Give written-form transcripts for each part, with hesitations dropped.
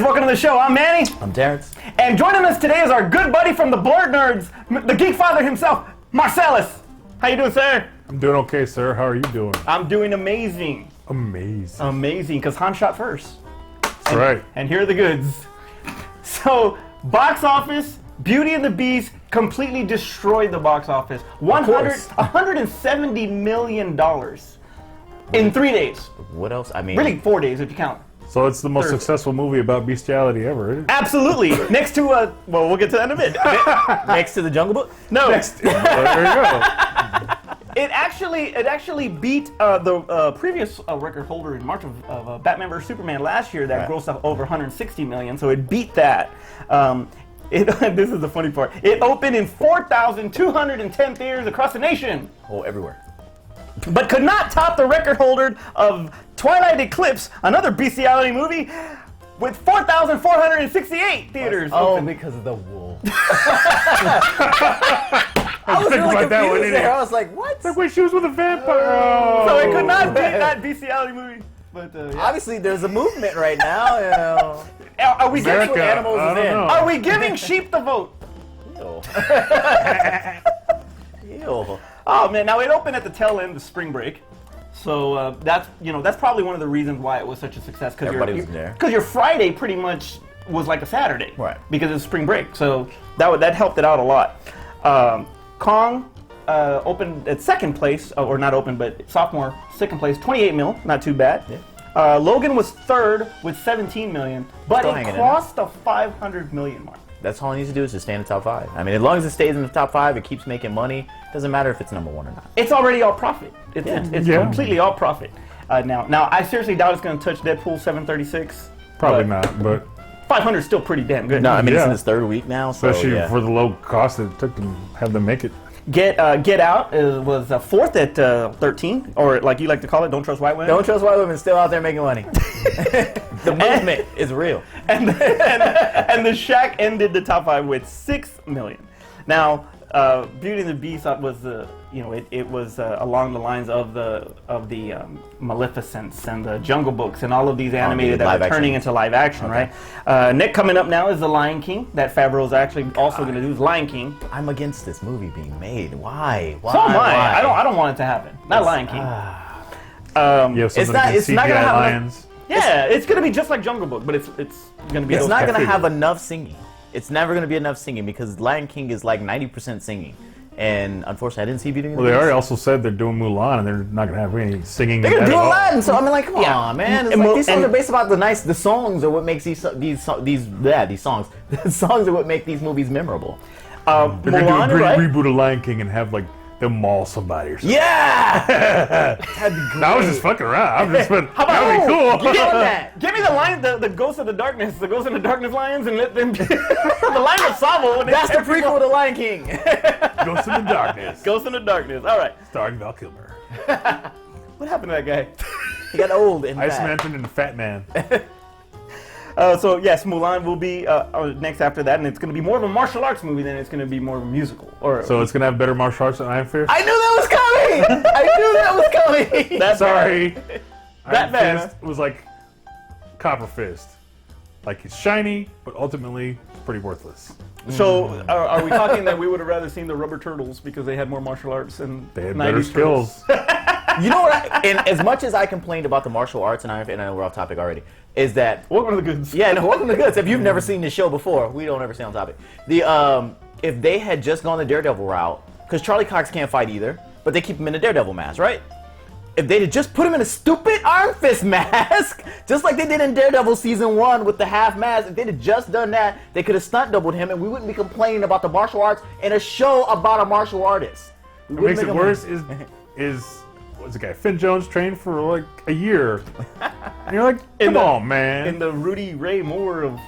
guys, welcome to the show. I'm Manny. I'm Terrence. And joining us today is our good buddy from the Blurred Nerds, the Geek Father himself, Marcellus. How you doing, sir? I'm doing okay, sir. How are you doing? I'm doing amazing. Amazing, because Han shot first. That's right. And here are the goods. So, box office, Beauty and the Beast completely destroyed the box office. $170 million in 3 days. What else? I mean, Really, 4 days if you count. So it's the most successful movie about bestiality ever, isn't it? Absolutely. Next to, well, we'll get to that in a bit. next to the Jungle Book? No. Well, there you go. It actually beat the previous record holder in March of Batman vs Superman last year that grossed up over 160 million. So it beat that. This is the funny part. It opened in 4,210 theaters across the nation. Oh, everywhere. But could not top the record holder of Twilight Eclipse, another bestiality movie, with 4,468 theaters. Oh, because of the wool. I was thinking really about that one, confused there. I was like, what? Like when she was with a vampire. Oh. So it could not beat that bestiality movie. But Obviously, there's a movement right now. You know. Are we America, giving animals I is don't in. know. Are we giving sheep the vote? Ew. Ew. Oh man! Now it opened at the tail end of spring break, so that's probably one of the reasons why it was such a success. Everybody was there. Because your Friday pretty much was like a Saturday, Right? Because it's spring break, so that helped it out a lot. Kong opened at second place, or not open, but sophomore second place, 28 mil, not too bad. Yeah. Logan was third with 17 million, but Still it hanging in crossed the 500 million mark. That's all it needs to do is just stay in the top 5. I mean, as long as it stays in the top 5, it keeps making money. Doesn't matter if it's number 1 or not. It's already all profit. It's Yeah. completely all profit. Now I seriously doubt it's going to touch Deadpool 736. Probably not, but 500 is still pretty damn good. No, I mean, it's in Yeah. its 3rd week now. So, especially yeah. for the low cost it took to have them make it. Get Out was fourth at 13, or like you like to call it, Don't Trust White Women. Don't trust white women still out there making money. The movement is real. And the Shack ended the top 5 with 6 million. Now, Beauty and the Beast was it was along the lines of the Maleficents and the Jungle Books and all of these animated that are turning into live action, right? Next coming up now is The Lion King. That Favreau's actually also going to do is Lion King. I'm against this movie being made. Why? Why? So am I. Why? I don't want it to happen. Not Lion King. You have something not- against it's not CGI gonna have lions. Yeah, it's going to be just like Jungle Book, but it's going to be. It's those not going to figures. have enough singing. It's never going to be enough singing because Lion King is like 90% singing. And unfortunately, I didn't see Beauty and the Well, they Beast. already also said they're doing Mulan, and they're not going to have any singing. They're going at to do all. Aladdin, so I mean, like, come on, man. It's And like, these songs and- are based about the songs are what makes these songs. The songs are what make these movies memorable. They're going to Mulan, do a right? reboot of Lion King and have like them maul somebody or something. Yeah! That'd be great. I was just fucking around. I'm just How about that'd be cool. Give them that. Give me the lion, the Ghost of the Darkness, the Ghost of the Darkness lions, and let them be the Lion of Savo. That's the prequel to Lion King. Ghost in the Darkness. Ghost in the Darkness. All right. Starring Val Kilmer. What happened to that guy? He got old and Ice fat. Mansion and the Fat Man. So yes, Mulan will be next after that, and it's going to be more of a martial arts movie than it's going to be more of a musical. Or So it's going to have better martial arts than Iron Fist? I knew that was coming! I knew that was coming! that's Sorry. Iron bad, Fist was like Copper Fist. Like it's shiny, but ultimately it's pretty worthless. So are we talking that we would have rather seen the Rubber Turtles because they had more martial arts and They had 90s better turtles? skills. You know what? And as much as I complained about the martial arts, and I know we're off topic already, is that Welcome to the goods. yeah, no, welcome to Goods. If you've never seen this show before, we don't ever stay on topic. If they had just gone the Daredevil route, because Charlie Cox can't fight either, but they keep him in a Daredevil mask, right? If they'd have just put him in a stupid Iron Fist mask, just like they did in Daredevil season 1 with the half mask, if they'd have just done that, they could have stunt doubled him, and we wouldn't be complaining about the martial arts in a show about a martial artist. What makes it worse is what's the guy? Finn Jones trained for like a year. And you're like, come on, man. In the Rudy Ray Moore of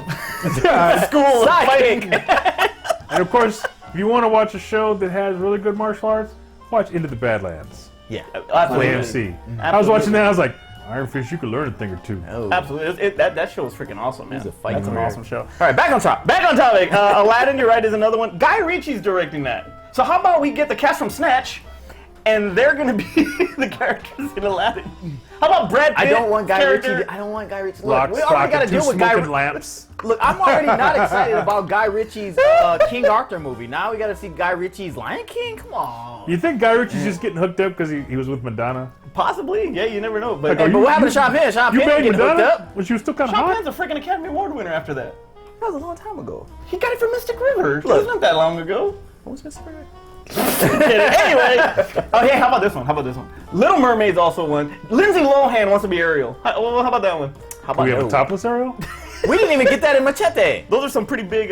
Yeah. school of fighting. And of course, if you want to watch a show that has really good martial arts, watch Into the Badlands. Yeah. On Absolutely. AMC. I was watching that, I was like, Iron Fist, you could learn a thing or two. Oh. Absolutely. That show is freaking awesome, man. He's a fighting That's an nerd. awesome show. All right, back on top. Back on topic. Aladdin, you're right, is another one. Guy Ritchie's directing that. So how about we get the cast from Snatch and they're gonna be the characters in Aladdin. How about Brad Pitt? I don't want Guy character? Ritchie. I don't want Guy Ritchie. Look, Lock, we stock, already got to and two deal with Guy smoking Ritchie. lamps. Look, I'm already not excited about Guy Ritchie's King Arthur movie. Now we got to see Guy Ritchie's Lion King. Come on. You think Guy Ritchie's just getting hooked up because he was with Madonna? Possibly, yeah, you never know. But Hey, but what happened to Sean Penn? Sean You Penn made getting hooked Madonna? up. Well, she was still kind of Sean hot. Penn's a freaking Academy Award winner after that. That was a long time ago. He got it from Mystic River. It Look. was not that long ago. What was Mr. Spirit? Anyway, oh hey, how about this one? How about this one? Little Mermaid's also one. Lindsay Lohan wants to be Ariel. How about that one? How Do about we have no? a topless Ariel? We didn't even get that in Machete. Those are some pretty big.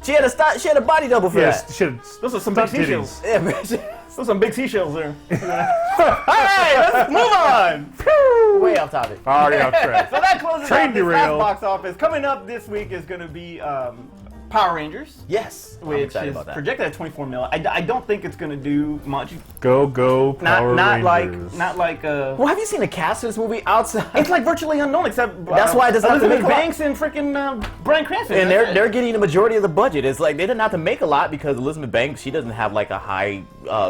She had a body double for Yes, that. shit. Those are some big Stunt seashells. Yeah, man. Those are some big seashells there. All right, let's move on. Way off topic. Already off track. So that closes Train out this last derailed. box office. Coming up this week is going to be Power Rangers, Yes, I'm which excited is about that. projected at 24 mil. I don't think it's going to do much. Go Power Not Rangers. like. Well, have you seen the cast of this movie outside? It's like virtually unknown, except That's why it doesn't have to Elizabeth make a lot. Banks and freaking Bryan Cranston. And That's it. they're getting the majority of the budget. It's like they didn't have to make a lot because Elizabeth Banks, she doesn't have like a high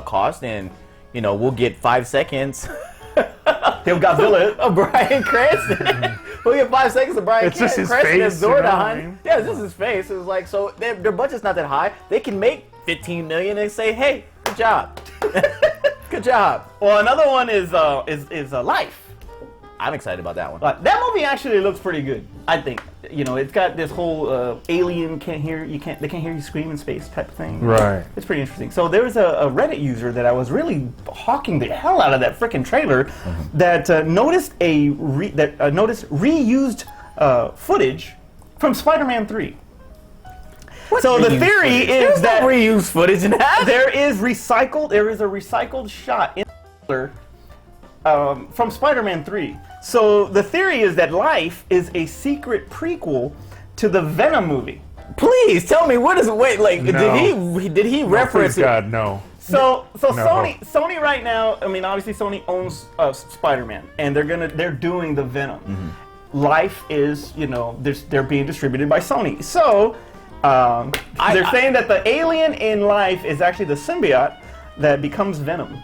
cost, and you know we'll get 5 seconds They've Godzilla. of Bryan Cranston. We'll get 5 seconds of Bryan It's just his Cranston face, as you know what I Zordon. mean? Yeah, it's just his face. It's like so their budget's not that high. They can make 15 million and say, hey, good job, good job. Well, another one is Life. I'm excited about that one. That movie actually looks pretty good. I think. You know, it's got this whole alien they can't hear you scream in space type of thing. Right. It's pretty interesting. So there was a Reddit user that I was really hawking the hell out of that freaking trailer that noticed reused footage from Spider-Man 3. So the reused theory footage? is There's that no reused footage in that. there is a recycled shot in the trailer from Spider-Man 3. So the theory is that Life is a secret prequel to the Venom movie. Please tell me what is wait like No. did he Oh, reference please, it? God, no. So No. Sony right now, I mean obviously Sony owns Spider-Man and they're doing the Venom. Life is, you know, they're being distributed by Sony. So they're saying that the alien in Life is actually the symbiote that becomes Venom.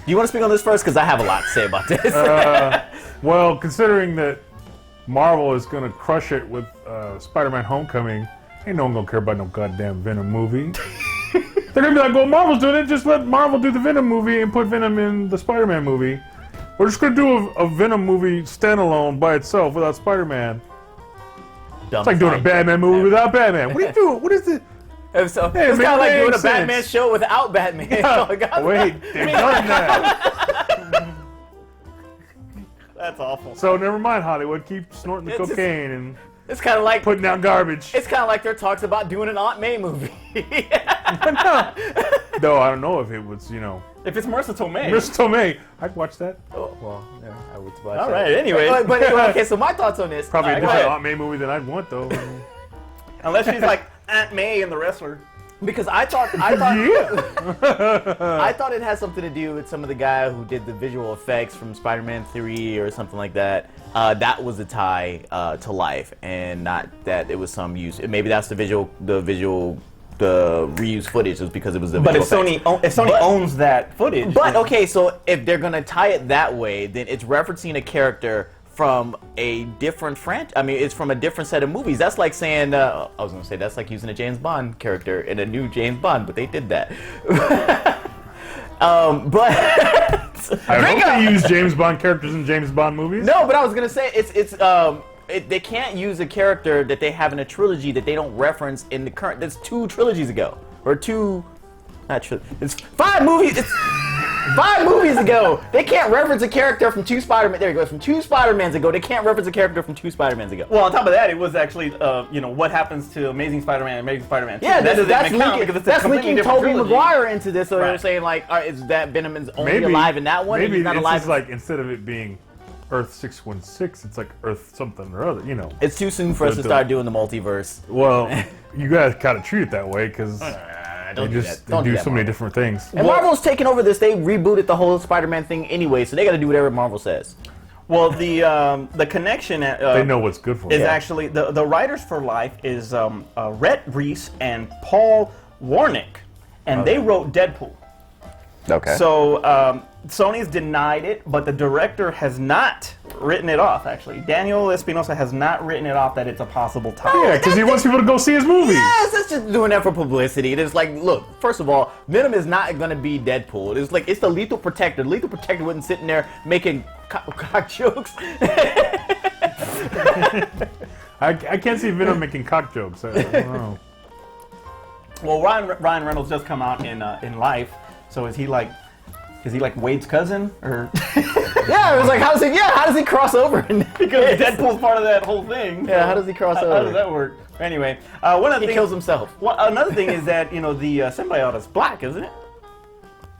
Do you want to speak on this first? Because I have a lot to say about this. Well, considering that Marvel is going to crush it with Spider-Man Homecoming, ain't no one going to care about no goddamn Venom movie. They're going to be like, well, Marvel's doing it, just let Marvel do the Venom movie and put Venom in the Spider-Man movie. We're just going to do a Venom movie standalone by itself without Spider-Man. It's like doing a Batman movie without Batman. What are you doing? What is it? It's kind Hey, of man, like that doing a makes Batman sense. show without Batman. Wait, they've done that. That's awful. So never mind, Hollywood. Keep snorting the It's just- cocaine and It's kind of like putting out garbage. it's kind of like their talks about doing an Aunt May movie. Though I don't know if it was, you know, If it's Marissa Tomei. Miss Tomei. I'd watch that. Oh, well, yeah, I would watch All that. right, anyway. But okay, so my thoughts on this. Probably a All right, go different ahead. Aunt May movie than I'd want, though. Unless she's like Aunt May and the wrestler. Because I thought Yeah. I thought it had something to do with some of the guy who did the visual effects from Spider-Man 3 or something like that. That was the tie to Life, and not that it was some use. Maybe that's the reused footage was because it was the. But visual if effects. Sony owns that footage. But okay, so if they're gonna tie it that way, then it's referencing a character from a different franchise. I mean, it's from a different set of movies. That's like saying, I was gonna say that's like using a James Bond character in a new James Bond, but they did that. But I hope they use James Bond characters in James Bond movies. no, but I was gonna say they can't use a character that they have in a trilogy that they don't reference in the current. That's 2 trilogies ago, or 2. Not true. It's 5 movies. It's 5 movies ago. They can't reference a character from 2 Spider-Man. There you go. From 2 Spider-Mans ago, they can't reference a character from 2 Spider-Mans ago. well, on top of that, it was actually, you know, what happens to Amazing Spider-Man and Amazing Spider-Man 2. Yeah, that doesn't that's even count linking, because it's a that's completely linking different Tobey trilogy. Maguire into this. So they're Right. saying like, is that Venom is only alive in that one? and Maybe he's not it's alive. just like instead of it being Earth 616, it's like Earth something or other. You know. It's too soon for us to start doing the multiverse. Well, you guys gotta treat it that way because they Don't just do that. Don't do do that, so many Marvel. different things. And Marvel's taking over this. They rebooted the whole Spider-Man thing anyway, so they got to do whatever Marvel says. Well, the connection They know what's good for is them. actually the writers for Life is Rhett Reese and Paul Warnick, and they wrote Deadpool. Okay. So Sony's denied it, but the director has not written it off, actually. Daniel Espinosa has not written it off that it's a possible tie. Yeah, because he wants people to go see his movie. Yes, it's just doing that for publicity. It's like, look, first of all, Venom is not going to be Deadpool. It's like, it's the Lethal Protector. The Lethal Protector wasn't sitting there making cock jokes. I can't see Venom making cock jokes. I don't know. Well, Ryan Reynolds does come out in Life, so is he like Wade's cousin or? Yeah, it was like, how does he cross over? Because Deadpool's part of that whole thing. Yeah, how does he cross over? How does that work? Anyway, one of the He kills himself. Another thing is that the symbiote is black, isn't it?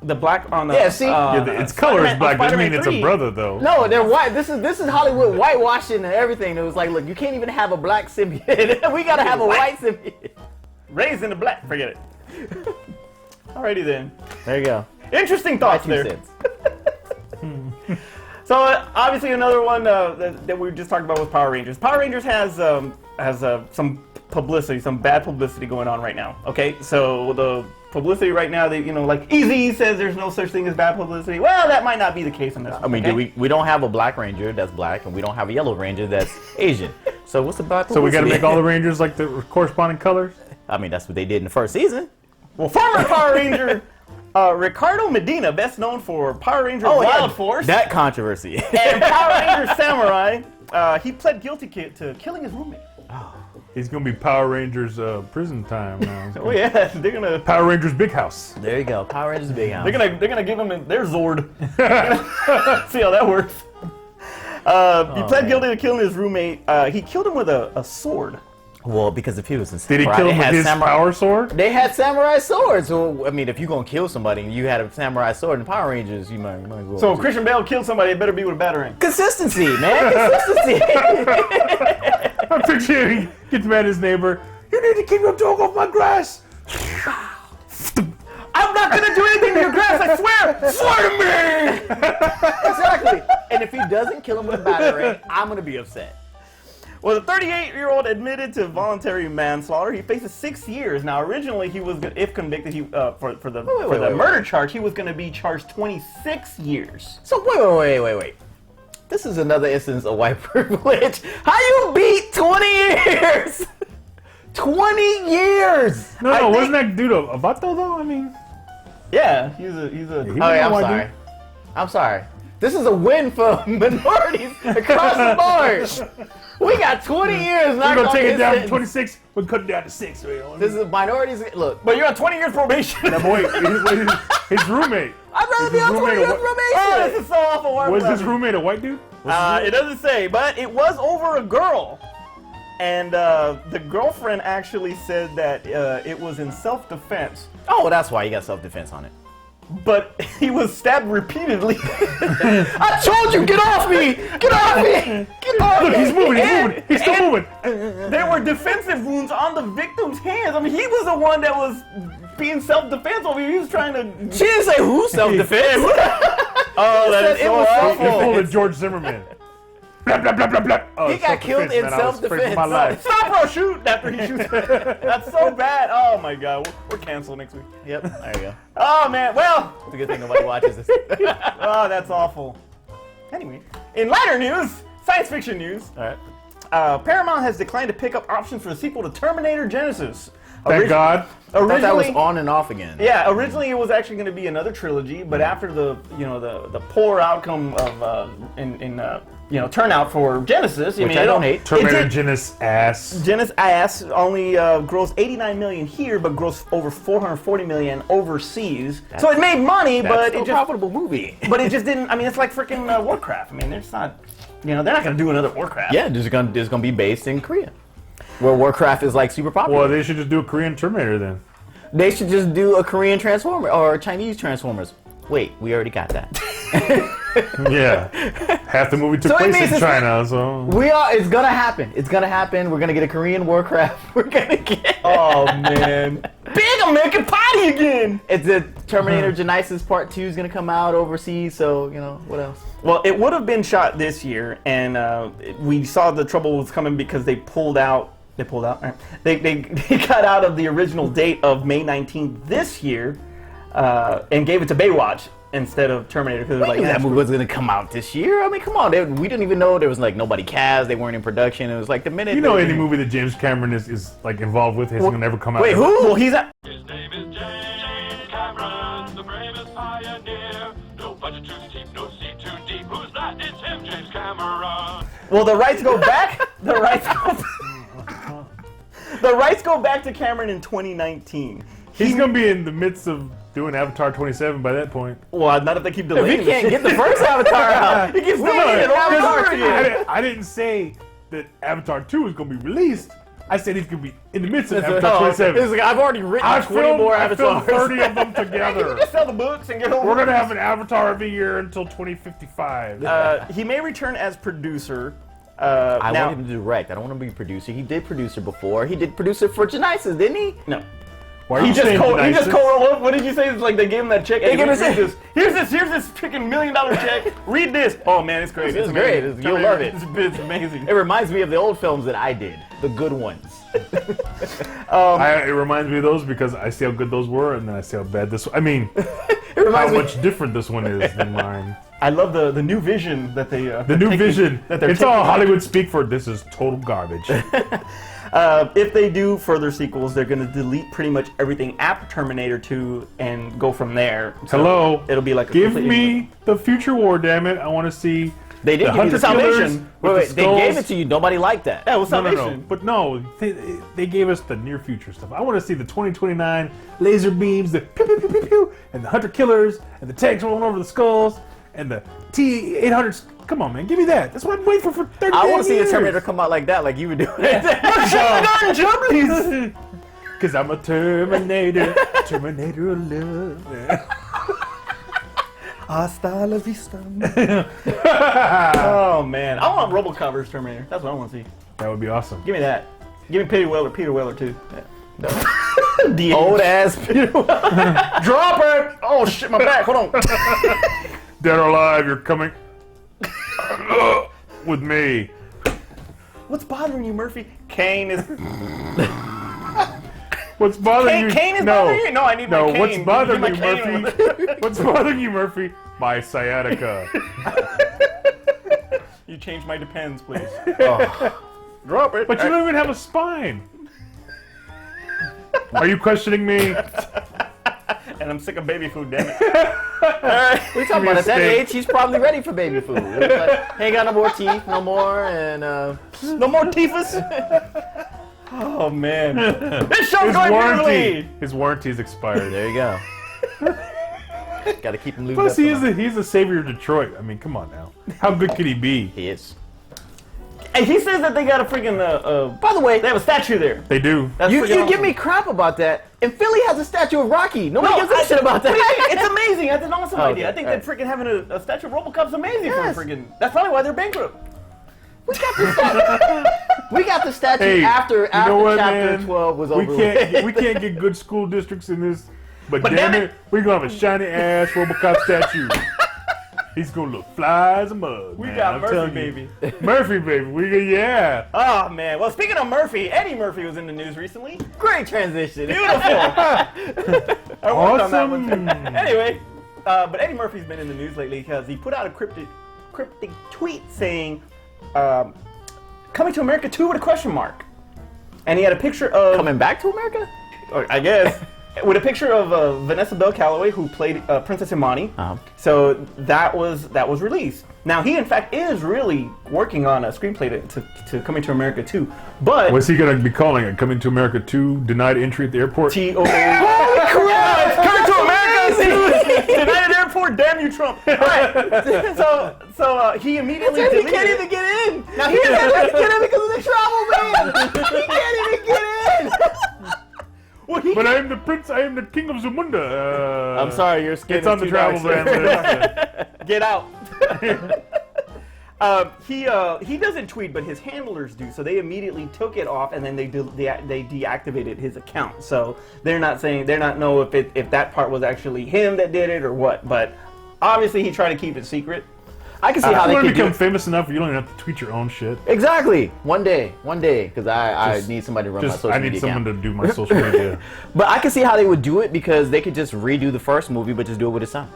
The black on the Yeah, see? Its color is black. Doesn't mean Spider-Man it's a 3. brother, though. No, they're white. This is Hollywood whitewashing and everything. It was like, look, you can't even have a black symbiote. We gotta have a white symbiote. Raised in the black. Forget it. Alrighty then. There you go. Interesting thoughts My 2 there. cents. So obviously another one that we just talked about was Power Rangers. Power Rangers has some publicity, some bad publicity going on right now. Okay, so the publicity right now, they like Easy says there's no such thing as bad publicity. Well, that might not be the case in this. I mean, okay? we don't have a black ranger that's black, and we don't have a yellow ranger that's Asian. So what's the bad So we got to publicity? make all the Rangers like the corresponding colors? I mean, that's what they did in the first season. Well, former Power Ranger Ricardo Medina, best known for Power Ranger Wild Force That controversy. and Power Ranger Samurai, he pled guilty to killing his roommate. He's going to be Power Rangers prison time now. Oh yeah, they're gonna Power Rangers Big House. There you go. Power Rangers Big House. they're gonna give him their Zord. See how that works. He pled guilty to killing his roommate. He killed him with a sword. Well, because if he was in Did he samurai, kill they him with had his power sword? They had samurai swords. So I mean, if you're gonna kill somebody and you had a samurai sword in Power Rangers, you might as well. So if Christian Bale killed somebody, it better be with a batarang. Consistency, man. Consistency. I'm picturing he gets mad at his neighbor. You need to keep your dog off my grass. I'm not gonna do anything to your grass, I swear! Swear to me! Exactly. And if he doesn't kill him with a batarang, I'm gonna be upset. Well, the 38-year-old admitted to voluntary manslaughter. He faces 6 years. Now, originally, he was, if convicted, for the murder charge, he was going to be charged 26 years. So wait. This is another instance of white privilege. How you beat 20 years? 20 years! No, wasn't that dude a vato though? I mean, Yeah, he's a. Okay, I'm sorry. This is a win for minorities across the board. We got 20 years. we're gonna take it down to 26. We're cutting down to 6. This is minorities. Look, But you're on 20 years probation. That boy, his roommate. I'd rather Is be his on 20 roommate years a Oh, probation. this is so awful. Why Was would his that roommate a white dude? be? It doesn't say, but it was over a girl. And the girlfriend actually said that it was in self-defense. Oh, well, that's why you got self-defense on it. But he was stabbed repeatedly. I told you, get off me! Get off me! Get off Look, me! he's moving. He's still moving. There were defensive wounds on the victim's hands. I mean, he was the one that was being self-defense over here. He was trying to. She didn't say who self-defense. Oh, that is it so was awful. You're full of George Zimmerman. Blah, blah, blah, blah, blah. Oh, He got killed in man. I was afraid for self-defense. my life. Stop, bro! Shoot after he shoots. That's so bad. Oh my God, we're canceled next week. Yep, there you go. Oh man, well, It's a good thing nobody watches this. oh that's awful. Anyway, in lighter news, science fiction news. All right. Paramount has declined to pick up options for the sequel to Terminator Genesis. Thank God. I thought that was Originally, on and off again. yeah, originally it was actually going to be another trilogy, but after the poor outcome of turnout for Genesis, Which I don't hate. Terminator Genesis ass. Genesis ass only grossed 89 million here, but grossed over 440 million overseas. So it made money, That's but still it a just profitable movie. but it just didn't. I mean, it's like freaking Warcraft. I mean, it's not. They're not going to do another Warcraft. Yeah, this is gonna be based in Korea, where Warcraft is like super popular. Well, they should just do a Korean Terminator then. They should just do a Korean Transformer or Chinese Transformers. Wait, we already got that. Yeah. Half the movie took So it place means in it's- China, so. It's gonna happen. It's gonna happen. We're gonna get a Korean Warcraft. We're gonna get. Oh man, big American potty again. It's the Terminator Genesis Part 2 is gonna come out overseas. So what else? Well, it would have been shot this year, and we saw the trouble was coming because they pulled out. They pulled out. They got out of the original date of May 19th this year. and gave it to Baywatch instead of Terminator because Like, that movie was going to come out this year. I mean, come on. We didn't even know there was like nobody cast. They weren't in production. It was like the minute. You know, any movie that James Cameron is like involved with isn't gonna never come out. Wait, who? Well, he's at. His name is James Cameron, the bravest pioneer. No budget too steep, no sea too deep. Who's that? It's him, James Cameron. Well, the rights go back. The rights go back to Cameron in 2019. He's gonna be in the midst of doing Avatar 27 by that point. Well, not if they keep If delaying. he can't get the first Avatar out, he keeps delaying it over and over again. I didn't say that Avatar 2 is gonna be released. I said he's gonna be in the midst of Oh, Avatar 27. it's like, I've already written I 20 more filmed Avatars. 30 of them together. Just sell the books and get over. We're gonna have an Avatar every year until 2055. He may return as producer. I now, want him to direct. I don't want him to be producer. He did producer before. He did producer for Genesis, didn't he? No. Why are He you just saying Genesis? co-wrote. What did you say? It's like they gave him that check. Hey, gave him read a- this. Here's this freaking $1 million check. Read this. Oh man, it's great. It's great. amazing. You'll love it. It's amazing. It reminds me of the old films that I did, the good ones. It reminds me of those because I see how good those were, and then I see how bad this. I mean, how reminds me- much different this one is than mine. I love the new vision that they. The new vision. That they're It's all taking. Hollywood speak for. This is total garbage. If they do further sequels, they're going to delete pretty much everything after Terminator 2 and go from there. So Hello. It'll be like a Give completely me the future war, damn it! I want to see. They did the give you the hunter killers Salvation. with Wait, the they skulls. gave it to you. Nobody liked that. Yeah, it was No, no, Salvation. no. But no, they gave us the near future stuff. I want to see the 2029 laser beams, the pew, pew, pew, pew, pew, and the hunter killers, and the tanks rolling over the skulls, and the T-800s. Come on, man, give me that. That's what I'm waiting for 30 I want to see years. the Terminator come out like that, like you were doing. Because I'm a Terminator, Terminator of love. Hasta la vista. Oh man, I want RoboCop versus Terminator. That's what I want to see. That would be awesome. Give me that. Give me Peter Weller too. Yeah. Old ass Peter. Drop it! Oh shit, my back. Hold on. Dead or alive, you're coming with me. What's bothering you, Murphy? Kane is. What's bothering you? Kane is no, bothering you? No, I need my no. cane. What's bothering Give you, me my cane. Murphy? What's bothering you, Murphy? My sciatica. You change my depends, please. Drop it. But you don't even have a spine. Are you questioning me? And I'm sick of baby food, damn it. We talking me about a at that steak. age, he's probably ready for baby food. It's like, ain't got no more teeth, no more, and No more Tifus. Oh man, this show's going beautifully. His warranty's expired. there you go. Got to keep him lubed Plus, up. he's the savior of Detroit. I mean, come on now. How good could he be? He is. And he says that they got a freaking. By the way, they have a statue there. They do. That's you freaking give awesome. me crap about that. And Philly has a statue of Rocky. Nobody gives a shit about that. It's amazing. That's an awesome Okay, idea. I think all that freaking having a statue of RoboCop's amazing Yes. for freaking. That's probably why they're bankrupt. We got the statue Hey, after you know what, chapter man? 12 was over. We can't get good school districts in this. But damn it, we're gonna have a shiny ass RoboCop statue. He's gonna look fly as a mug. We man, got I'm Murphy, telling you. baby. Murphy, baby. Yeah. Oh man. Well, speaking of Murphy, Eddie Murphy was in the news recently. Great transition. Beautiful. I worked on that one too. Awesome. Anyway, but Eddie Murphy's been in the news lately because he put out a cryptic tweet saying, "Coming to America 2 with a question mark," and he had a picture of Coming back to America? or I guess, with a picture of Vanessa Bell Calloway, who played Princess Imani. Uh-huh. So that was released. Now he in fact is really working on a screenplay to Coming to America 2. But What's he gonna be calling it? Coming to America 2? Denied entry at the airport? T-O-O. Holy crap! It's Coming to America 2! Tonight at airport, damn you, Trump! Alright, so he immediately He deleted can't it. even get in. Now He he can't even get in because of the travel ban. He can't even get in. Well, he But I am the prince. I am the king of Zamunda. I'm sorry, your skin It's is on the too travel dark, ban sir. list. get out. He doesn't tweet, but his handlers do. So they immediately took it off, and then they deactivated his account. So they're not know if that part was actually him that did it or what. But obviously he tried to keep it secret. I can see how You they want to could do become it. famous enough, you don't even have to tweet your own shit. Exactly. One day, because I need somebody to run my social I media need someone account. to do my social media. But I can see how they would do it because they could just redo the first movie, but just do it with his son.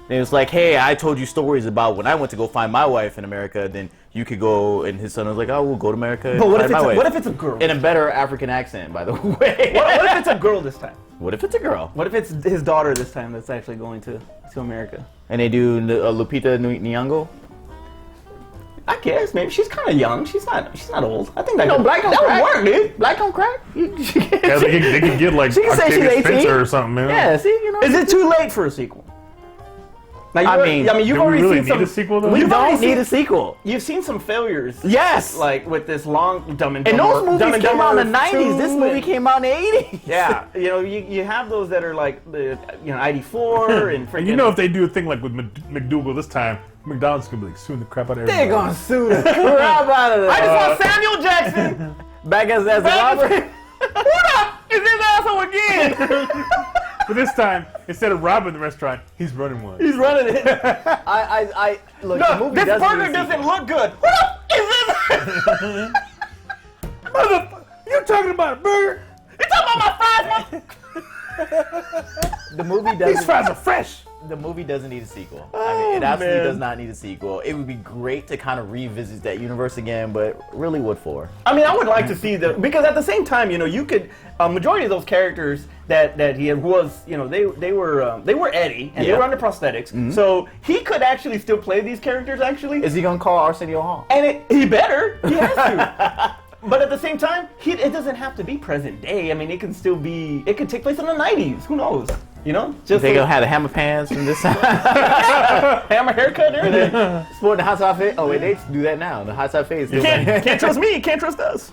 And it's like, hey, I told you stories about when I went to go find my wife in America. Then you could go, and his son was like, oh, we'll go to America. But and find my wife. what if it's a girl? In a better African accent, by the way. What if it's a girl this time? What if it's a girl? What if it's his daughter this time that's actually going to America? And they do Lupita Nyong'o? I guess maybe she's kind of young. She's not old. I think that Black on that crack. would work, dude. Black on crack? Yeah, they can get like She can say she's Octavia 18. Spencer or something, man. Yeah, see, you know. Is it too late for a sequel? Now, I mean, you've Do we already really seen need some. a sequel though? we You've already don't need seen- a sequel. You've seen some failures. Yes. Like with this long Dumb and And Dumber. those movies Dumb and came out in the Dumber 90s. This 2 movie and- came out in the 80s. Yeah, you have those that are like the ID4 and freaking. And you know if they do a thing like with McDougal this time, McDonald's gonna be like suing the crap out of They're everybody. gonna sue the crap out of I that. just saw Samuel Jackson. Back as a robber. What up? Is this asshole again? But this time, instead of robbing the restaurant, he's running one. He's running it. I look. the No, movie this doesn't burger need a doesn't sequel. look good. What up? Is this? Motherfucker, you talking about a burger? You talking about my fries? The movie These doesn't. fries are fresh. The movie doesn't need a sequel. I mean, it absolutely man. does not need a sequel. It would be great to kind of revisit that universe again, but really, what for? I mean, I would like to see because at the same time, you could majority of those characters that he had was, they were Eddie and they Yeah. were under prosthetics, so he could actually still play these characters actually. Is he gonna call Arsenio Hall? And he better. He has to. But at the same time, it doesn't have to be present day. I mean, it can still be. It could take place in the 90s. Who knows? Just They gonna have the hammer pants from this time. hammer haircut and everything. Sporting the hot top face. Oh wait, they do that now. The hot top face. Can't trust me. Can't trust us.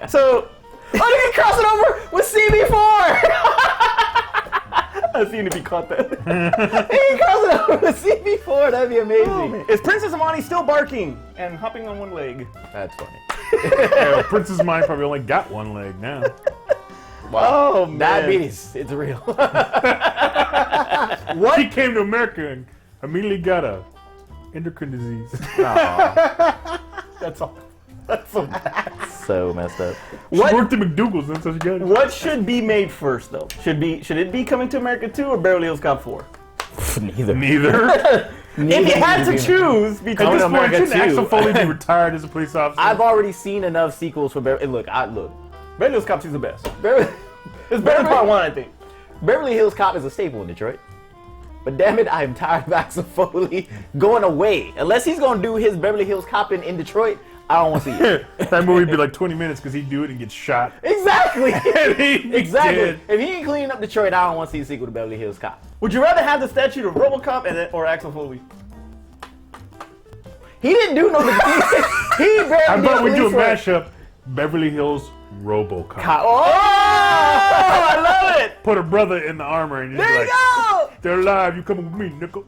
So Oh, they cross it over with CB4. I seen if he caught that. He cross it over with CB4. That'd be amazing. Is Princess Amani still barking and hopping on one leg? That's funny. Yeah, Princess Mine probably only got one leg now. Oh man. Diabetes. It's real. He came to America and immediately got a endocrine disease. That's all. That's so bad. So messed up. She worked at McDougal's, that's how she got it. What should be made first though? Should it be Coming to America 2 or Beverly Hills Cop 4? Neither. Neither. If you had to choose At between this to point, America shouldn't Axel too. Foley be retired as a police officer? I've already seen enough sequels for Beverly. Look. Beverly Hills Cop 2 is the best. Beverly, It's better than Part 1, I think. Beverly Hills Cop is a staple in Detroit. But damn it, I am tired of Axel Foley going away. Unless he's gonna do his Beverly Hills Cop in Detroit, I don't want to see it. That movie would be like 20 minutes because he'd do it and get shot. Exactly. And he'd be Exactly. dead. If he ain't cleaning up Detroit, I don't want to see a sequel to Beverly Hills Cop. Would you rather have the statue of RoboCop or Axel Foley? He didn't do no. He barely How about we did do a police work. mashup? Beverly Hills RoboCop. Oh, I love it! Put a brother in the armor and you're there like, you go. they're alive, you coming with me, nickel.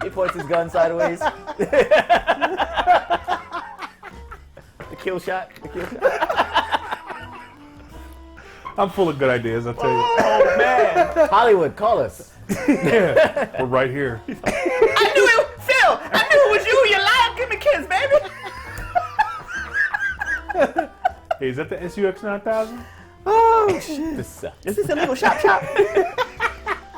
He points his gun sideways. The kill shot. The kill shot. I'm full of good ideas, I'll tell you. Oh man! Hollywood, call us. We're right here. I knew it, Phil! I knew it was you! You lied! Give me a kiss, baby! Hey, is that the SUX 9000? Oh shit! This sucks. Is this illegal shop?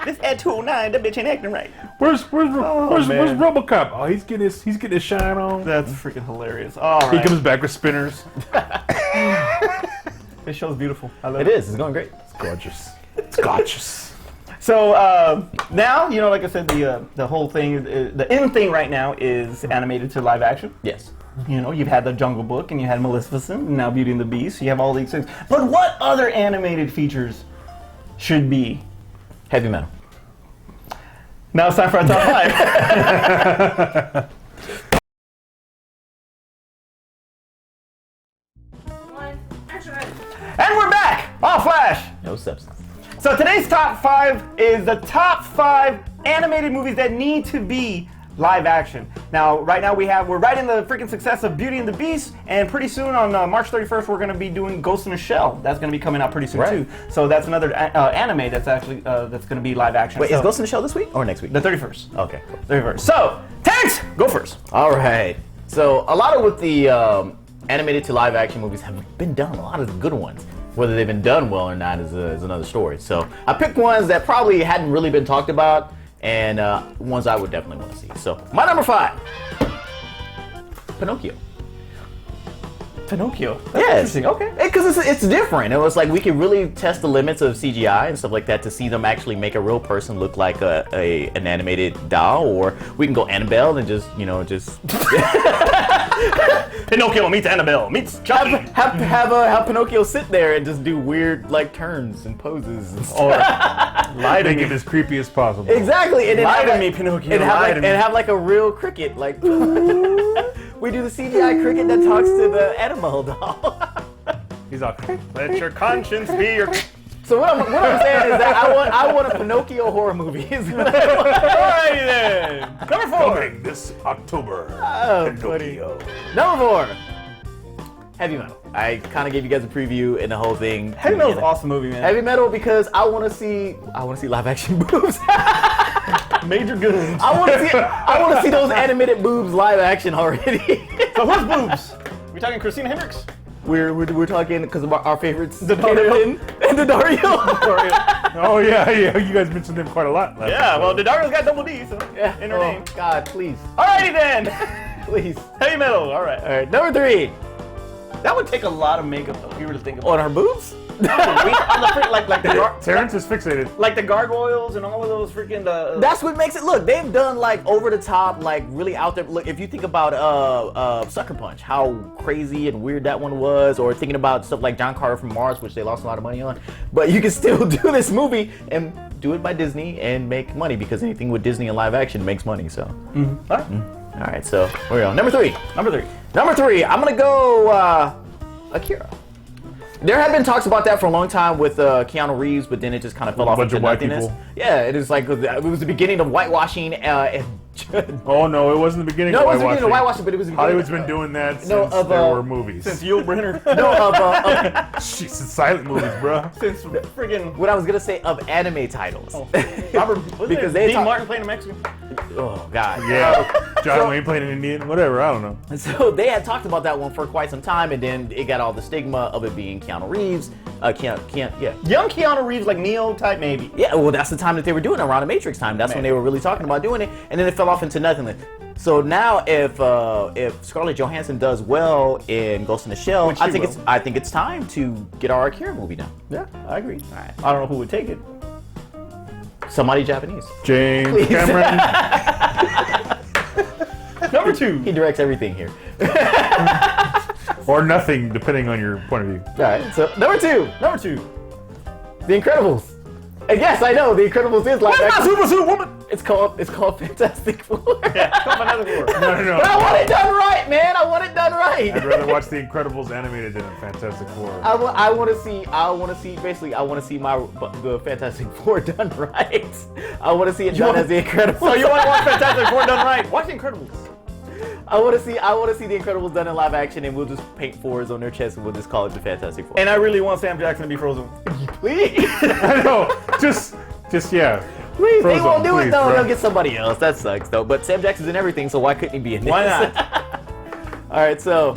This at 209, that bitch ain't acting right. Where's man. RoboCop? Oh, he's getting his shine on. That's freaking hilarious. All He right. comes back with spinners. This show's beautiful. I love It is. It's going great. It's gorgeous. It's gorgeous. So now, like I said, the whole thing, the end thing right now is animated to live action. Yes. You've had the Jungle Book and you had Maleficent and now Beauty and the Beast. You have all these things. But what other animated features should be? Heavy metal. Now it's time for our top 5. And we're back! All Flash! No substance. So today's top 5 is the top 5 animated movies that need to be live action. Now, right now we're right in the freaking success of Beauty and the Beast, and pretty soon on March 31st we're going to be doing Ghost in the Shell. That's going to be coming out pretty soon too. So that's another anime that's actually that's going to be live action. Wait, so, is Ghost in the Shell this week or next week? the 31st? Okay. 31st. So, Terrence, go first. All right. So a lot of what the animated to live action movies have been done. A lot of the good ones. Whether they've been done well or not is another story. So I picked ones that probably hadn't really been talked about, and ones I would definitely want to see. So my number 5, Pinocchio. Pinocchio. That's Yes. interesting. Okay. Because it's different. It was like we could really test the limits of CGI and stuff like that to see them actually make a real person look like an animated doll, or we can go Annabelle and just Pinocchio meets Annabelle meets Chucky. have Pinocchio sit there and just do weird like turns and poses and stuff. Or lie to Make me. it as creepy as possible. Exactly. And then Lie have to like- me, Pinocchio. And have, Lie like, to me. and have like a real cricket, like we do the CGI cricket that talks to the animal doll. He's all, Let your conscience be your. So what I'm saying is that I want a Pinocchio horror movie. Is what I want. Alrighty then. Number 4. coming this October. Oh, Pinocchio. Number 4, Heavy Metal. I kind of gave you guys a preview and the whole thing. Heavy Metal's an awesome movie, man. Heavy Metal because I want to see live action boobs. Major Goons. I want to see those animated boobs live action already. So who's boobs? We talking Christina Hendricks? We're talking because of our favorites, The Dario. and the Dario. Oh, yeah, you guys mentioned him quite a lot last Yeah, well, episode. Dario's got double D, so Yeah. in her Oh name. God, please, Alrighty then. please. Heavy Metal. All right. All right, number 3. That would take a lot of makeup though. If you were to think about On her boobs? it. On the freak, like the Terrence is fixated. like the gargoyles and all of those freaking. That's what makes it look. They've done like over the top, like really out there. Look, if you think about Sucker Punch, how crazy and weird that one was, or thinking about stuff like John Carter from Mars, which they lost a lot of money on, but you can still do this movie and do it by Disney and make money because anything with Disney and live action makes money. So, All right. all right, so where we go? Number 3. Number 3. Number 3, I'm gonna go Akira. There have been talks about that for a long time with Keanu Reeves, but then it just kind of fell off bunch into of white nothingness. people. Yeah, it is like it was the beginning of whitewashing. Oh, no, it wasn't the beginning No, of it was the beginning of whitewashing. whitewashing, but it was the beginning Hollywood's of, been doing that since No, of, there were movies. Since Yul Brynner. no of Jeez, it's silent movies, bro. Since friggin' what I was gonna say of anime titles. Robert. Because Because they Dean talk- Martin playing a Mexican. Oh God. Yeah, John Wayne playing an Indian, whatever, I don't know. And so they had talked about that one for quite some time, and then it got all the stigma of it being Keanu Reeves. Yeah. Young Keanu Reeves, like Neo type, maybe. Yeah, well, that's the time that they were doing it, around the Matrix time. That's when they were really talking about doing it, and then it fell off into nothingness. So now, if Scarlett Johansson does well in Ghost in the Shell, Which she will. I think it's time to get our Akira movie done. Yeah, I agree. All right. I don't know who would take it. Somebody Japanese. James Please. Cameron. Number 2. He directs everything here. Or nothing, depending on your point of view. All right. So number 2, Number 2. The Incredibles. And yes, I know The Incredibles is live Where's my action. Super Woman? It's called Fantastic Four. Yeah, come on, another four. No. But I want it done right, man. I want it done right. I'd rather watch The Incredibles animated than a Fantastic Four. I want to see the Fantastic Four done right. I want to see it done as The Incredibles. So you want to watch Fantastic Four done right? Watch The Incredibles. I want to see The Incredibles done in live action, and we'll just paint fours on their chests, and we'll just call it the Fantastic Four. And I really want Sam Jackson to be Frozen. please, I know, just yeah. please, they Frozen, won't do it please, though. bro. They'll get somebody else. That sucks though. But Sam Jackson's in everything, so why couldn't he be in this? Why not? All right, so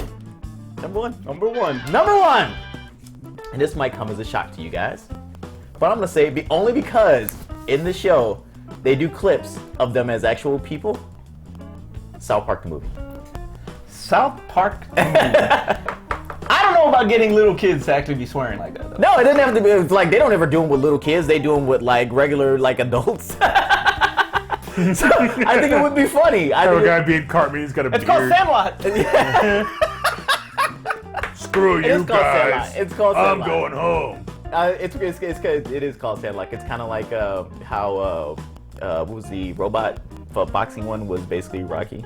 number 1. Number 1. Number 1, and this might come as a shock to you guys, but I'm gonna say only because in the show they do clips of them as actual people. South Park the movie. South Park. I don't know about getting little kids to actually be swearing like that, though. No, it doesn't have to be. It's like they don't ever do them with little kids. They do them with like regular like adults. So I think it would be funny. I Have a think guy being Cartman, he's got a It's called beard. Sandlot. Screw It you is called guys. Sandlot. It's called I'm Sandlot. going home. it is called Sandlot. It's kind of like how what was the robot boxing one was basically Rocky.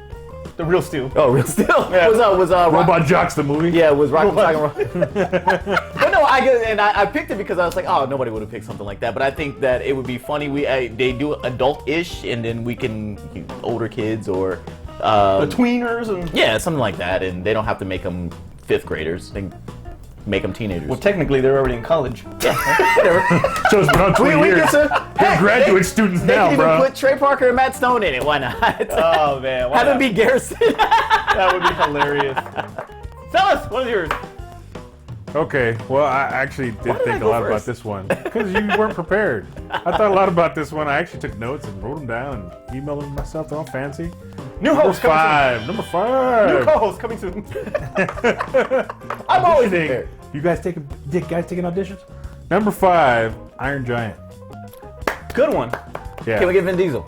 The Real Steel. Oh, Real Steel. Yeah. Was Robot Jocks the movie. Yeah, it was Rocky Robot. But no, I picked it because I was like, oh, nobody would have picked something like that. But I think that it would be funny. They do adult-ish, and then we can older kids or The tweeners and. yeah, something like that, and they don't have to make them 5th graders. They make them teenagers. Well, technically, they're already in college. Whatever. So it's been on 20 years. They're graduate students They now, can even bro. put Trey Parker and Matt Stone in it. Why not? Oh man, Have them be Garrison. that would be hilarious. Tell us, what is yours? Okay, well, I actually did did I think a go lot about first? this one because you weren't prepared. I thought a lot about this one. I actually took notes and wrote them down and emailed them myself. They're all fancy. New Number host coming 5. Number 5. soon. New co-host coming soon. I'm always Auditioning. prepared. You guys taking auditions? Number 5, Iron Giant. Good one. Yeah. Can we get Vin Diesel?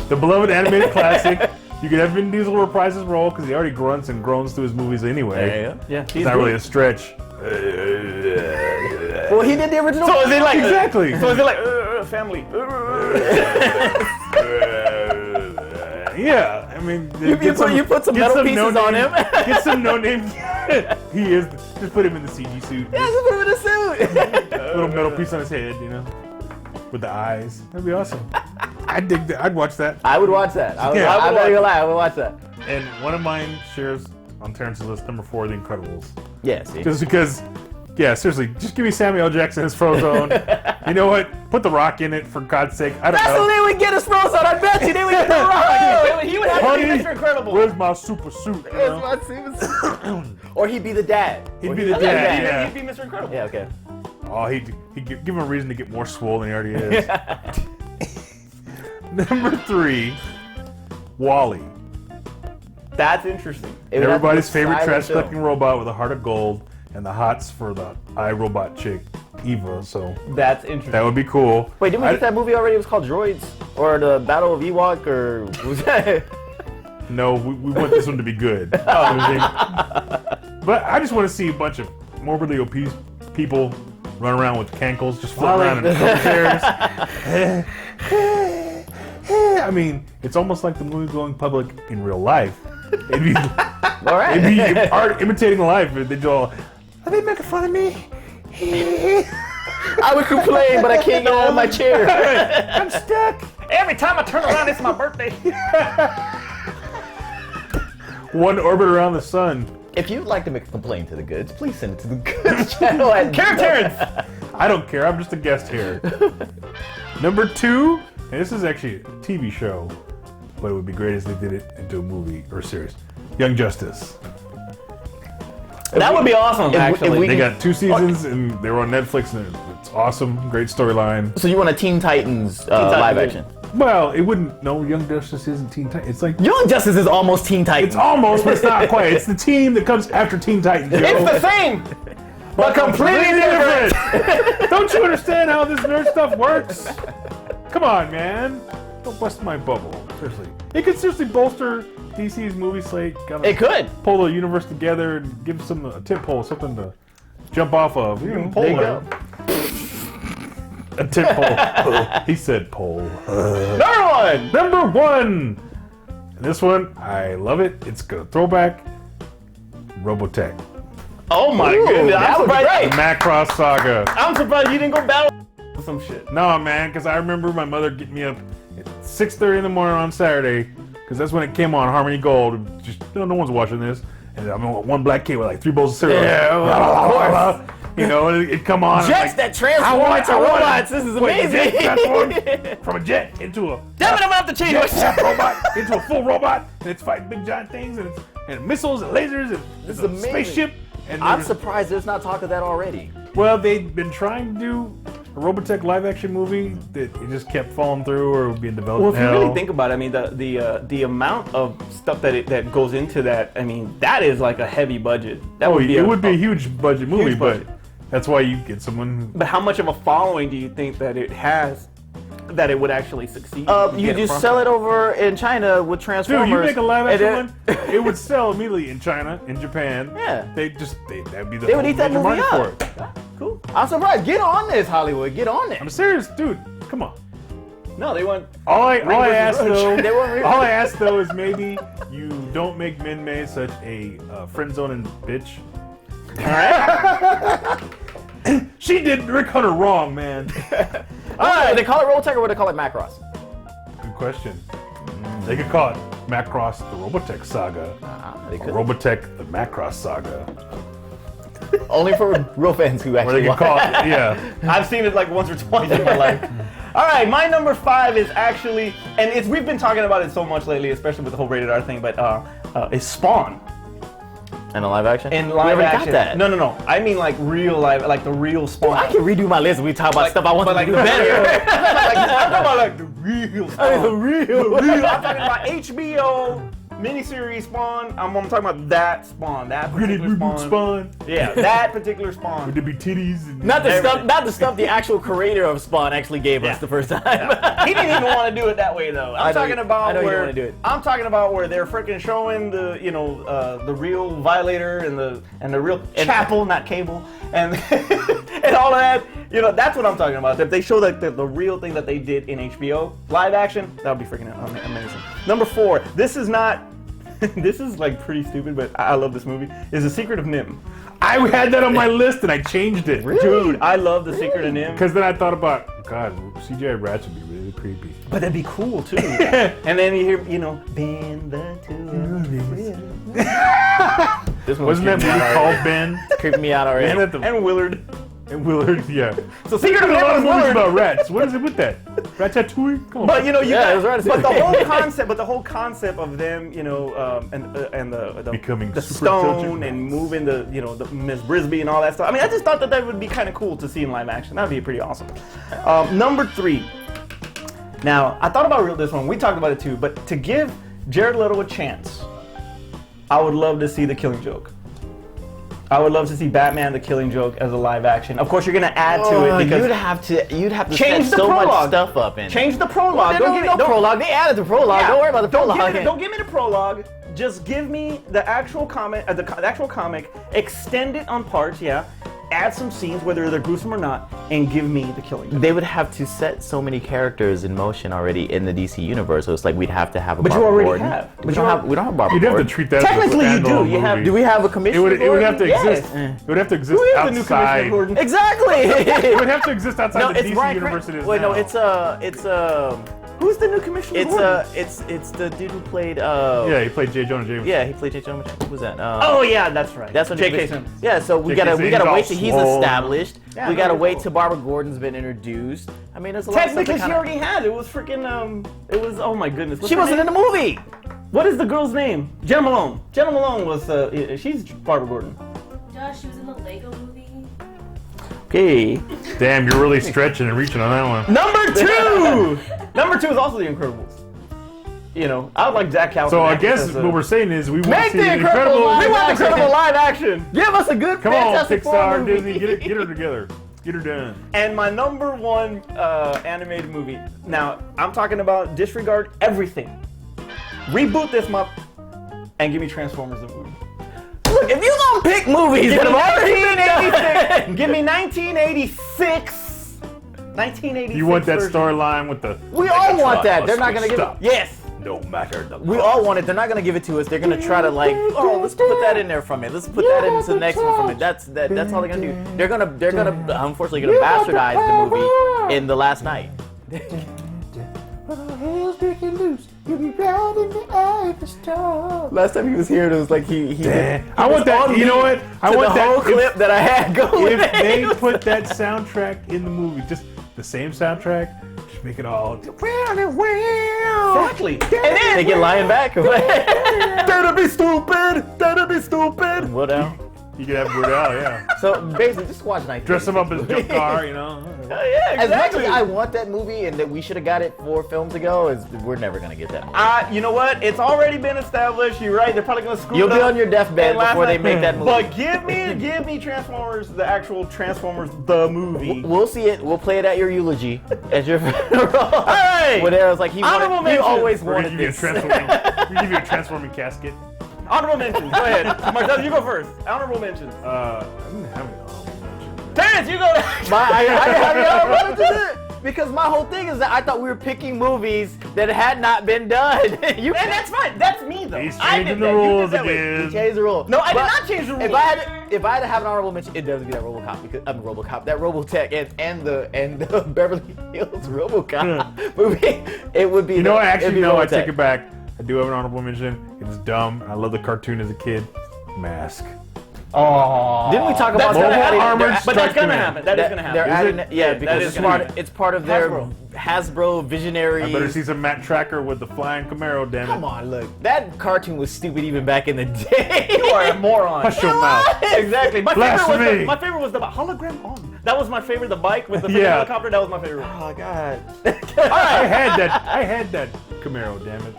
The beloved animated classic. You could have Vin Diesel reprise his role because he already grunts and groans through his movies anyway. Yeah, It's not really a stretch. Well, he did the original. So is it like Exactly. So is it like family? Yeah, I mean, You put some metal pieces on him. Get some no-name. He is. Just put him in the CG suit. Yeah, just put him in a suit. Little metal piece on his head, with the eyes. That'd be awesome. I'd dig that. I'd watch that. I would watch that. I'm Yeah. not gonna lie. I would watch that. And one of mine shares on Terrence's list, number 4, The Incredibles. Yeah, see. Just because, yeah, seriously, just give me Samuel L. Jackson as Frozone. You know what? Put The Rock in it, for God's sake. I don't That's know. what they would get us Frozone. I bet you they would get the Rock. He would have to Honey, be Mr. Incredible. Where's my super suit? you know? Or he'd be the dad. He'd Or be the he'd dad, yeah. He'd be Mr. Incredible. Yeah, okay. Oh, he'd give him a reason to get more swole than he already is. Number 3, Wall-E. That's interesting. It would have to be Everybody's a favorite silent trash film. collecting robot with a heart of gold and the hots for the iRobot chick, Eva. So That's interesting. that would be cool. Wait, didn't we get that movie already? It was called Droids? Or the Battle of Ewok? Or was that? No, we want this one to be good. But I just want to see a bunch of morbidly obese people run around with cankles, just floating around in chairs. I mean, it's almost like the movie going public in real life. It'd be, All right. it'd be art imitating life. They'd all, are they making fun of me? I would complain, but I can't get out of my chair. I'm stuck. Every time I turn around, it's my birthday. One orbit around the sun. If you'd like to make a complaint to the goods, please send it to the goods channel at Terrence. I don't care. I'm just a guest here. Number 2, and this is actually a TV show, but it would be great if they did it into a movie or series. Young Justice. That would be awesome, actually. They got 2 seasons, and they were on Netflix, and it's awesome. Great storyline. So you want a Teen Titans Titans, live yeah. action? Well, it wouldn't. No, Young Justice isn't Teen Titans. It's like Young Justice is almost Teen Titans. it's almost, but it's not quite. It's the team that comes after Teen Titans. Joe. It's the same, but completely different. Don't you understand how this nerd stuff works? Come on, man. Don't bust my bubble. Seriously. It could seriously bolster DC's movie slate. Kinda It could. pull the universe together and give some a tip pole, something to jump off of. You know, There you go. a tip pole. He said pole. Number 1. Number 1. And this one, I love it. It's a throwback. Robotech. Oh my Ooh, goodness! that would be The great. Macross Saga. I'm surprised you didn't go battle some shit. No, man, because I remember my mother getting me up at 6:30 in the morning on Saturday, because that's when it came on Harmony Gold. Just no one's watching this, and I'm on one black kid with like 3 bowls of cereal. Yeah, of course. You know, and it'd come on. Jets that transform into robots. This is amazing. Transform from a jet into a Damn it! I'm gonna have to change jet my half robot into a full robot, and it's fighting big giant things and missiles and lasers and This is it's a amazing. spaceship. And I'm there's- surprised there's not talk of that already. Well, they'd been trying to do a Robotech live-action movie that it just kept falling through or being developed. Well, if you hell. really think about it, I mean, the amount of stuff that goes into that, I mean, that is like a heavy budget. That Oh, would be it would be a huge budget movie, huge budget. but that's why you get someone. But how much of a following do you think that it has, that it would actually succeed? You just sell it over in China with Dude, Transformers. you make a live-action and one, it would sell immediately in China, in Japan. Yeah. that'd be the They would eat that major movie market up. for it. Cool. I'm surprised. Get on this, Hollywood. Get on it. I'm serious, dude. Come on. No, they went. All I versus ask Roach. though, They weren't all I ask though is maybe you don't make Min May such a friend zoning bitch. She did Rick Hunter wrong, man. Alright, would they call it Robotech or would they call it Macross? Good question. They could call it Macross the Robotech Saga, They or could. Robotech the Macross Saga, Only for real fans who or actually they could call it, yeah. I've seen it like once or twice in my life. All right, my number 5 is actually, and we've been talking about it so much lately, especially with the whole rated R thing, but is Spawn In a live action? in We live already action. got that. No. I mean like real live, like the real Spawn. I can redo my list when we talk about stuff I want but to do the better. like, I'm talking about like the real Spawn. The real. I'm talking about HBO miniseries Spawn. I'm talking about that Spawn, that Gritty particular reboot Spawn. Spawn. Yeah, that particular Spawn. Would there be titties? And Not the stuff. Everything. Not the stuff the actual creator of Spawn actually gave us the first time. He didn't even want to do it that way though. I I'm know talking you- about I know you where wanna do it. I'm talking about where they're freaking showing the the real Violator and the real Chapel, not Cable, and and all of that. That's what I'm talking about. If they show like the real thing that they did in HBO live action, that would be freaking amazing. Number 4. This is not. This is like pretty stupid, but I love this movie. Is The Secret of Nim. I had that on my list and I changed it. Dude, I love The Secret of Nim. Because then I thought about, God, CGI rats would be really creepy. But that'd be cool too. And then you hear, bend the two. This Wasn't that movie called Ben? Creeping me out already. And, at the, And Willard. and Willard, yeah. So Secret of There's a lot Nim of was movies Willard. about rats. What is it with that? Ratatouille? Come on. But you Yeah, it was right. But the whole concept, of them, and the Becoming the super stone intelligent and rats. moving the Miss Brisby and all that stuff. I mean, I just thought that would be kind of cool to see in live action. That'd be pretty awesome. Number 3. Now, I thought about this one. We talked about it too. But to give Jared Leto a chance, I would love to see The Killing Joke. I would love to see Batman: The Killing Joke as a live action. Of course, you're gonna add to it because you'd have to change set the so much prologue. stuff up in. change the prologue. Don't give me no prologue. They added the prologue. Yeah. Don't worry about the Don't prologue. give me the prologue. Just give me the actual comic, the actual comic. Extend it on parts. Yeah. Add some scenes, whether they're gruesome or not, and give me The Killing Joke. They would have to set so many characters in motion already in the DC universe, so it's like we'd have to have a But you Barbara already Gordon. have. We don't have Barbara You'd have to Gordon. treat that as a Technically, you do. standalone You have- movie. Do we have a It commissioner? would have to Yes. exist. It would have to exist Who is the new Commissioner outside. Gordon? Exactly. It would have to exist outside No, the it's DC Bryan universe it is Wait, now. no, Who's the new Commissioner Gordon? it's the dude who played Yeah, he played J. Jonah Jameson. yeah, he played J. Jonah. Who was that? Oh yeah, that's right. That's what J.K. Simmons. Yeah, so we J.K. gotta Simmons all wait till he's swole. established. Yeah, we gotta very wait cool. till Barbara Gordon's been introduced. I mean, there's a lot of Technically, stuff she that already had. It was freaking. It was. Oh my goodness. What's She her wasn't name? in the movie. What is the girl's name? Jenna Malone. Jenna Malone was. She's Barbara Gordon. Josh, she was in the Lego movie. Okay. Damn, you're really stretching and reaching on that one. Number 2. Number 2 is also The Incredibles. I would like Jack Halpern. So I guess what we're saying is we want to Make see the the Incredibles Incredibles. live We want action. Incredible live action. Give us a good Come on, Fantastic Four Pixar, movie. Disney, get her together. Get her done. And my number 1 animated movie. Now I'm talking about disregard everything. Reboot this month and give me Transformers the movie. Look, if you gonna pick movies Give that me have already been 1986. done, Give me 1986. 1986. You want that version. storyline with the we all want that. They're not gonna give it. Stop. Yes. no matter the We all want it. They're not gonna give it to us. They're gonna try to let's put that in there from it. Let's put that into the next one from it. That's all they're gonna do. They're gonna unfortunately gonna bastardize the movie in The Last Night. Last time he was here, it was like he I want that. You know what? I to want the that. whole clip that I had going. If they put that soundtrack in the movie, just the same soundtrack, just make it all. Exactly. And then They get Lion back. that'd be stupid. That'd be stupid. What now? You could have Weird Al, yeah. So basically, just watch Night. Dress him up as Joe Car, you know. Yeah, As much exactly. as I want that movie and that we should have got it 4 films ago, we're never gonna get that movie. You know what? It's already been established. You're right. They're probably gonna screw You'll it be up. on your deathbed And last before they night- make that movie. But give me Transformers, the actual Transformers, the movie. We'll see it. We'll play it at your eulogy, at your funeral. Hey! When Aaron's like, he Honorable wanted, he mention. always We're gonna wanted give you a this. transforming. we give you a transforming casket. Honorable mentions. Go ahead. Marcel, you go first. Honorable mentions. I didn't have an honorable mention. Terrence, you go. I have it. Because my whole thing is that I thought we were picking movies that had not been done. And that's fine. That's me though. He's I changing did the that. You did rules that with- again. You changed the rule. No, I did But not change the rule. If I had to have an honorable mention, it does be that RoboCop. Because RoboCop, that Robotech, and the Beverly Hills RoboCop movie. It would be. You know, it'd actually, be no, I Robotech. take it back. I do have an honorable mention. It's dumb. I love the cartoon as a kid. Mask. Oh. Didn't we talk That's about gonna Mobile happen. Armored But Strike that's gonna Command. happen. That is gonna They're happen. adding, yeah, that because is it's gonna part, happen. it's part of their Hasbro. Hasbro visionary. I better see some Matt Tracker with the flying Camaro, damn it. Come on, look. That cartoon was stupid even back in the day. You are a moron. Hush your mouth. Exactly. My Blasphemy. favorite was the hologram on. That was my favorite. The bike with the Yeah. helicopter. That was my favorite. Oh, God. I had that Camaro, damn it.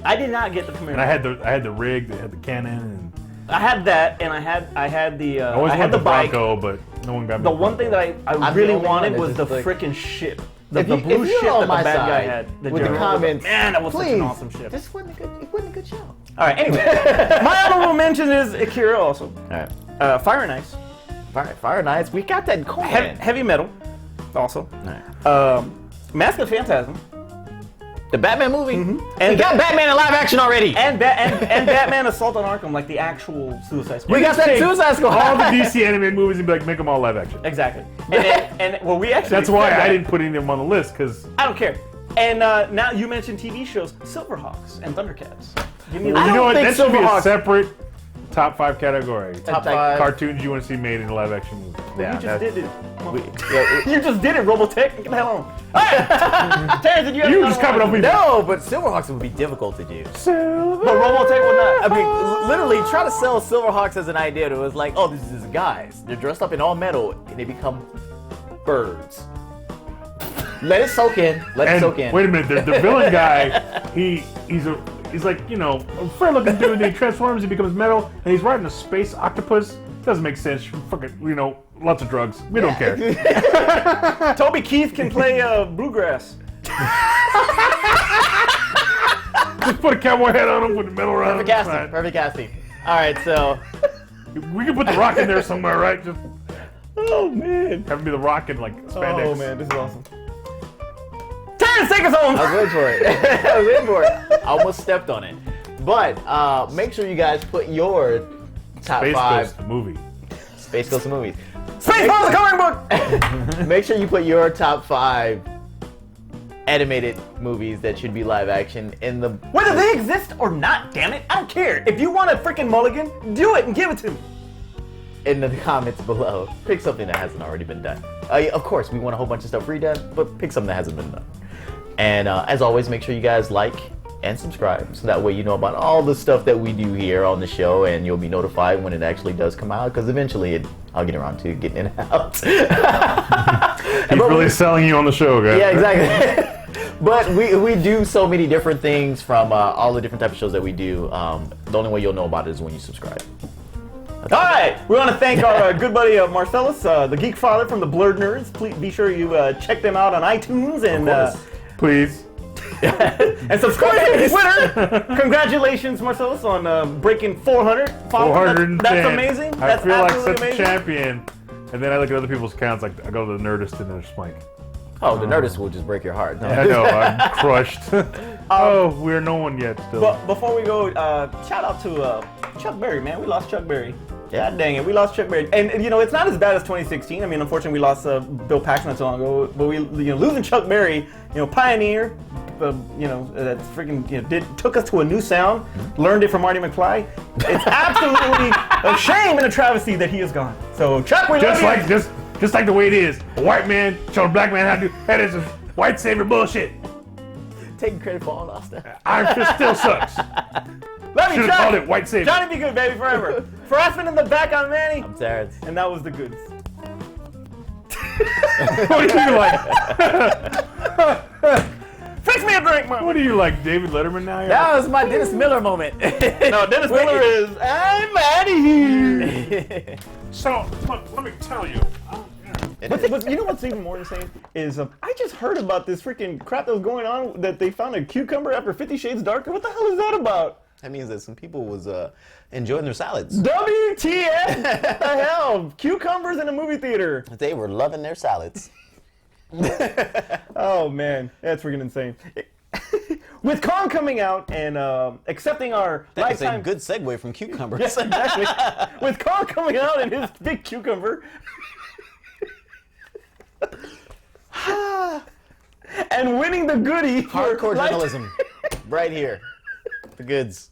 I did not get the Camaro. And I had the rig that had the cannon, and I had that, and I had the I always I had wanted the the bike. Bronco, but no one got me. The one thing that I I'm the really only one wanted that was the just, like- freaking ship. If The you- blue if you're ship on that the my bad guy side had. with the general. comments, Man, that was such please, an awesome ship. This wasn't a good. It wasn't a good show. All right, anyway. My honorable mention is Akira also. All right. Fire and Ice. Fire Nights. We got that going. Heavy Metal also. All right. Mask of Phantasm. The Batman movie. And We got Batman in live action already. And Batman Assault on Arkham, like the actual Suicide Squad. We got that take Suicide Squad. all the DC animated movies and be like, make them all live action. Exactly. And well, we actually. That's why said I that. didn't put any of them on the list, because I don't care. And now you mentioned TV shows, Silverhawks and Thundercats. Give me I you don't know what? think That should be a Silverhawk- separate top 5 category. Top like five. Cartoons you want to see made in a live action movie. Yeah, You just did it. yeah, You just did it, Robotech. Get the hell on. All right. Terrence, did you have You another just copied one? off me. no, but Silverhawks would be difficult to do. But Robotech would not. I mean, literally, try to sell Silverhawks as an idea. It was like, oh, this is guys. They're dressed up in all metal, and they become birds. Let it soak in. Let it And soak in. wait a minute, the villain guy, he's like, you know, a fair-looking dude. And he transforms, he becomes metal, and he's riding a space octopus. Doesn't make sense. Fucking, you know, lots of drugs. We don't care. Toby Keith can play bluegrass. Just put a cowboy hat on him, put the metal around him. Perfect it's casting. fine. Perfect casting. All right, so We can put the Rock in there somewhere, right? Just Oh man. have him be the Rock in like spandex. Oh man, this is awesome. Terrence, take us home. I was waiting for it. I was waiting for it. I almost stepped on it. But make sure you guys put your top Space 5 Ghost, the movie. Space Ghost movies. Space Force, the comic book. Make sure you put your top 5 animated movies that should be live action in the. Whether they exist or not, damn it, I don't care. If you want a freaking mulligan, do it and give it to me. In the comments below. Pick something that hasn't already been done. Of course, we want a whole bunch of stuff redone, but pick something that hasn't been done. And as always, make sure you guys like and subscribe, so that way you know about all the stuff that we do here on the show, and you'll be notified when it actually does come out, because eventually I'll get around to getting it out. He's really selling you on the show, guys. Yeah, exactly. But we do so many different things from all the different types of shows that we do. The only way you'll know about it is when you subscribe. All right, we want to thank our good buddy Marcellus, the Geek Father from the Blurred Nerds. Please be sure you check them out on iTunes and Please. and subscribe to Twitter. Congratulations, Marcellus, on breaking 400 followers. 410. That's amazing. I That's feel like absolutely such a amazing. champion. And then I look at other people's accounts, like I go to the Nerdist and there's like, Oh, the Nerdist will just break your heart. No. I know, I'm crushed. Oh, we're no one yet still. But before we go, shout out to Chuck Berry, man. We lost Chuck Berry. Yeah, dang it, we lost Chuck Berry. And you know, it's not as bad as 2016. I mean, unfortunately, we lost Bill Paxton not so long ago. But losing Chuck Berry, pioneer, that freaking took us to a new sound. Learned it from Marty McFly. It's absolutely a shame and a travesty that he is gone. So Chuck, we love you. just like the way it is. A white man showing a black man how to do that is white savior bullshit. Taking credit for all our stuff. Iron Fist still sucks. Love you, Should've Chuck. called it white savior. Johnny be good, baby, forever. For Aspen in the back, I'm Manny. I'm Terrence. And that was the goods. What do you like? Fix me a drink, man. What do you like, David Letterman now? That was my Dennis Miller moment. No, Dennis Miller is, I'm out of here. So, let me tell you. But you know what's even more insane is I just heard about this freaking crap that was going on, that they found a cucumber after 50 Shades Darker. What the hell is that about? That means that some people was enjoying their salads. WTF? What the hell? Cucumbers in a movie theater. They were loving their salads. Oh man, that's freaking insane. With Kong coming out and accepting our That's a lifetime. good segue from cucumbers. Yes, exactly. With Kong coming out and his big cucumber. And winning the goodie for Hardcore life- journalism, right here. The goods.